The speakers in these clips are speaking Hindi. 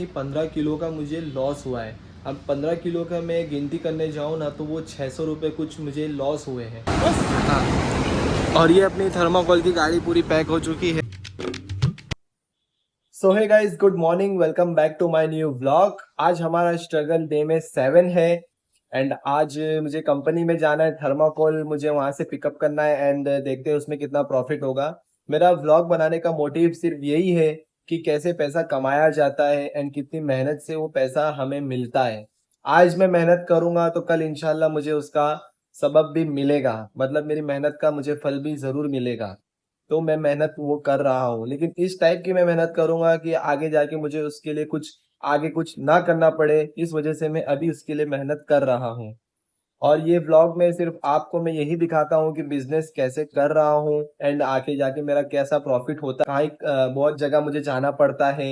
15 किलो का मुझे लॉस हुआ है। अब 15 किलो का मैं गिनती करने जाऊँ ना तो वो 600 रुपये कुछ मुझे लॉस हुए हैं। हाँ, और ये अपनी थर्माकोल की गाड़ी पूरी पैक हो चुकी है। So hey guys, good morning, welcome back to my new vlog. आज हमारा स्ट्रगल डे में 7 है एंड आज मुझे कंपनी में जाना है। थर्माकोल मुझे वहां से पिकअप करना है एंड देखते हैं उसमें कितना प्रॉफिट होगा। मेरा व्लॉग बनाने का मोटिव सिर्फ यही है कि कैसे पैसा कमाया जाता है एंड कितनी मेहनत से वो पैसा हमें मिलता है। आज मैं मेहनत करूंगा तो कल इंशाल्लाह मुझे उसका सबब भी मिलेगा, मतलब मेरी मेहनत का मुझे फल भी जरूर मिलेगा। तो मैं मेहनत वो कर रहा हूँ, लेकिन इस टाइप की मैं मेहनत करूंगा कि आगे जाके मुझे उसके लिए कुछ आगे कुछ ना करना पड़े। इस वजह से मैं अभी उसके लिए मेहनत कर रहा हूँ। और ये व्लॉग में सिर्फ आपको मैं यही दिखाता हूँ कि बिजनेस कैसे कर रहा हूँ एंड आगे जाके मेरा कैसा प्रॉफिट होता है। बहुत जगह मुझे जाना पड़ता है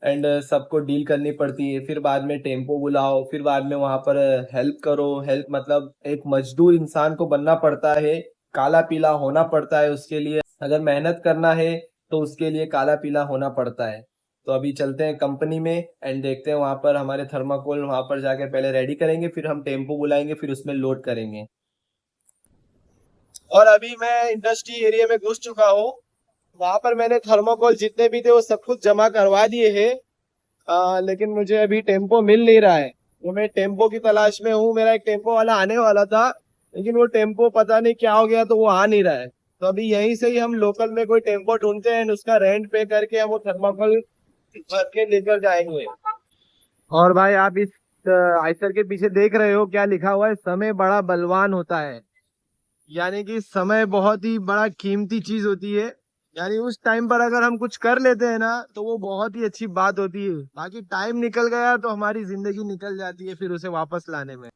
एंड सबको डील करनी पड़ती है, फिर बाद में टेम्पो बुलाओ, फिर बाद में वहां पर हेल्प करो। हेल्प मतलब एक मजदूर इंसान को बनना पड़ता है, काला पीला होना पड़ता है उसके लिए। अगर मेहनत करना है तो उसके लिए काला पीला होना पड़ता है। तो अभी चलते हैं कंपनी में एंड देखते हैं वहां पर हमारे थर्माकोल वहां पर जाके पहले रेडी करेंगे, फिर हम टेम्पो बुलाएंगे, फिर उसमें लोड करेंगे। और अभी मैं इंडस्ट्री एरिया में घुस चुका हूँ। वहां पर मैंने थर्माकोल जितने भी थे वो सब कुछ जमा करवा दिए हैं। लेकिन मुझे अभी टेम्पो मिल नहीं रहा है, तो मैं टेम्पो की तलाश में हूँ। मेरा एक टेम्पो वाला आने वाला था, लेकिन वो टेम्पो पता नहीं क्या हो गया तो वो आ नहीं रहा है। तो अभी यहीं से ही हम लोकल में कोई टेम्पो ढूंढते हैं, उसका रेंट पे करके हम वो थर्माकोल भर के लेकर जाएंगे। और भाई आप इस आयसर के पीछे देख रहे हो क्या लिखा हुआ है? समय बड़ा बलवान होता है। यानी कि समय बहुत ही बड़ा कीमती चीज होती है। यानी उस टाइम पर अगर हम कुछ कर लेते हैं ना तो वो बहुत ही अच्छी बात होती है। बाकी टाइम निकल गया तो हमारी जिंदगी निकल जाती है फिर उसे वापस लाने में।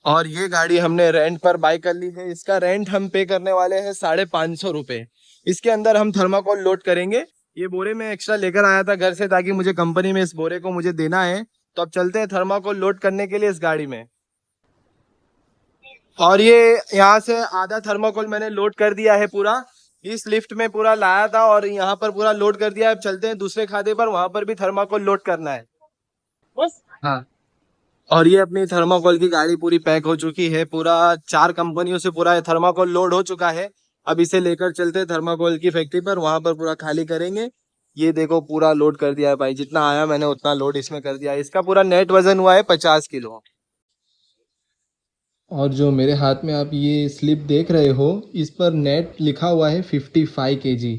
और ये गाड़ी हमने रेंट पर बाय कर ली है। इसका रेंट हम पे करने वाले हैं 550 रुपये। इसके अंदर हम थर्माकोल लोड करेंगे। ये बोरे में एक्स्ट्रा लेकर आया था घर से, ताकि मुझे कंपनी में इस बोरे को मुझे देना है। तो अब चलते हैं थर्माकोल लोड करने के लिए इस गाड़ी में। और ये यहाँ से आधा थर्माकोल मैंने लोड कर दिया है पूरा। इस लिफ्ट में पूरा लाया था और यहाँ पर पूरा लोड कर दिया है। अब चलते हैं दूसरे खाते पर, वहां पर भी थर्माकोल लोड करना है बस। हाँ, और ये अपनी थर्माकोल की गाड़ी पूरी पैक हो चुकी है। पूरा 4 कंपनियों से पूरा थर्माकोल लोड हो चुका है। अब इसे लेकर चलते हैं थर्माकोल की फैक्ट्री पर, वहां पर पूरा खाली करेंगे। ये देखो पूरा लोड कर दिया है भाई, जितना आया मैंने उतना लोड इसमें कर दिया है। इसका पूरा नेट वजन हुआ है 50 किलो। और जो मेरे हाथ में आप ये स्लिप देख रहे हो, इस पर नेट लिखा हुआ है 55 kg।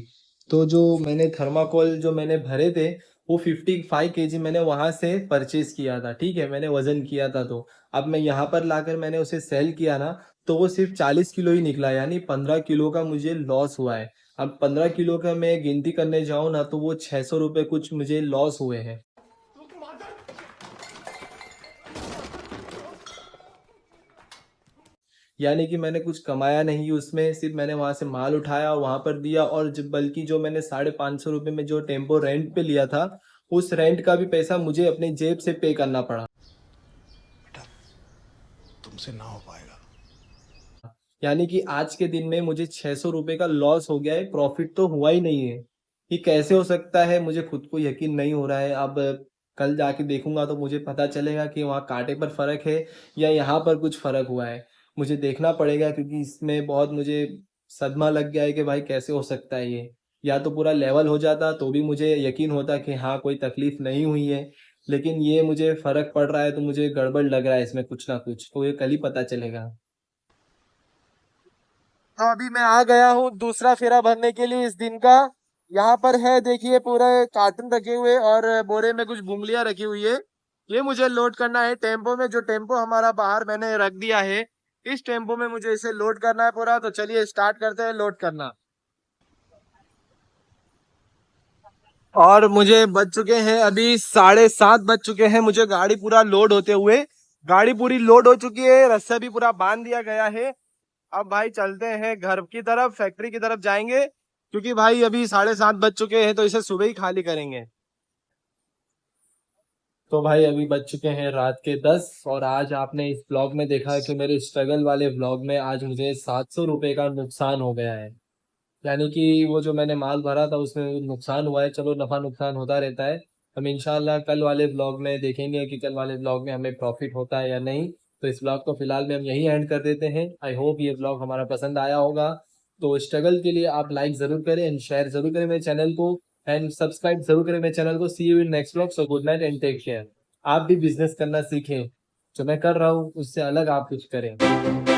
तो जो मैंने थर्माकोल जो मैंने भरे थे वो 55 kg मैंने वहां से परचेज किया था। ठीक है, मैंने वजन किया था। तो अब मैं यहाँ पर लाकर मैंने उसे सेल किया ना तो वो सिर्फ 40 किलो ही निकला, यानी 15 किलो का मुझे लॉस हुआ है। अब 15 किलो का मैं गिनती करने जाऊँ ना तो वो 600 रुपये कुछ मुझे लॉस हुए हैं। यानी कि मैंने कुछ कमाया नहीं उसमें, सिर्फ मैंने वहां से माल उठाया और वहां पर दिया। और बल्कि जो मैंने 550 रुपये में जो टेम्पो रेंट पे लिया था, उस रेंट का भी पैसा मुझे अपने जेब से पे करना पड़ा। बेटा, तुमसे ना हो पाएगा। यानी कि आज के दिन में मुझे 600 रुपये का लॉस हो गया है, प्रॉफिट तो हुआ ही नहीं है। ये कैसे हो सकता है मुझे खुद को यकीन नहीं हो रहा है। अब कल जाके देखूंगा तो मुझे पता चलेगा कि वहाँ कांटे पर फर्क है या यहाँ पर कुछ फर्क हुआ है। मुझे देखना पड़ेगा, क्योंकि इसमें बहुत मुझे सदमा लग गया है कि भाई कैसे हो सकता है ये। या तो पूरा लेवल हो जाता तो भी मुझे यकीन होता कि हाँ कोई तकलीफ नहीं हुई है, लेकिन ये मुझे फर्क पड़ रहा है तो मुझे गड़बड़ लग रहा है इसमें कुछ ना कुछ। तो ये कल ही पता चलेगा। तो अभी मैं आ गया हूँ दूसरा फेरा भरने के लिए इस दिन का। यहाँ पर है देखिए पूरे कार्टून रखे हुए और बोरे में कुछ बुंगलियां रखी हुई है। ये मुझे लोड करना है टेम्पो में। जो टेम्पो हमारा बाहर मैंने रख दिया है, इस टेम्पो में मुझे इसे लोड करना है पूरा। तो चलिए स्टार्ट करते हैं लोड करना। और मुझे बज चुके हैं अभी 7:30 बज चुके हैं मुझे गाड़ी पूरा लोड होते हुए। गाड़ी पूरी लोड हो चुकी है, रस्सा भी पूरा बांध दिया गया है। अब भाई चलते हैं घर की तरफ, फैक्ट्री की तरफ जाएंगे, क्योंकि भाई अभी 7:30 बज चुके हैं तो इसे सुबह ही खाली करेंगे। तो भाई अभी बज चुके हैं रात के 10, और आज आपने इस ब्लॉग में देखा है कि मेरे स्ट्रगल वाले ब्लॉग में आज मुझे 700 रुपये का नुकसान हो गया है। यानी कि वो जो मैंने माल भरा था उसमें नुकसान हुआ है। चलो, नफा नुकसान होता रहता है। हम इंशाल्लाह कल वाले व्लॉग में देखेंगे कि कल वाले व्लॉग में हमें प्रॉफिट होता है या नहीं। तो इस व्लॉग को फिलहाल में हम यही एंड कर देते हैं। आई होप ये व्लॉग हमारा पसंद आया होगा। तो स्ट्रगल के लिए आप लाइक ज़रूर करें एंड शेयर ज़रूर करें मेरे चैनल को एंड सब्सक्राइब ज़रूर करें मेरे चैनल को। See you in next vlog. So good night and take care. आप भी बिजनेस करना सीखें, जो मैं कर रहा हूँ उससे अलग आप कुछ करें।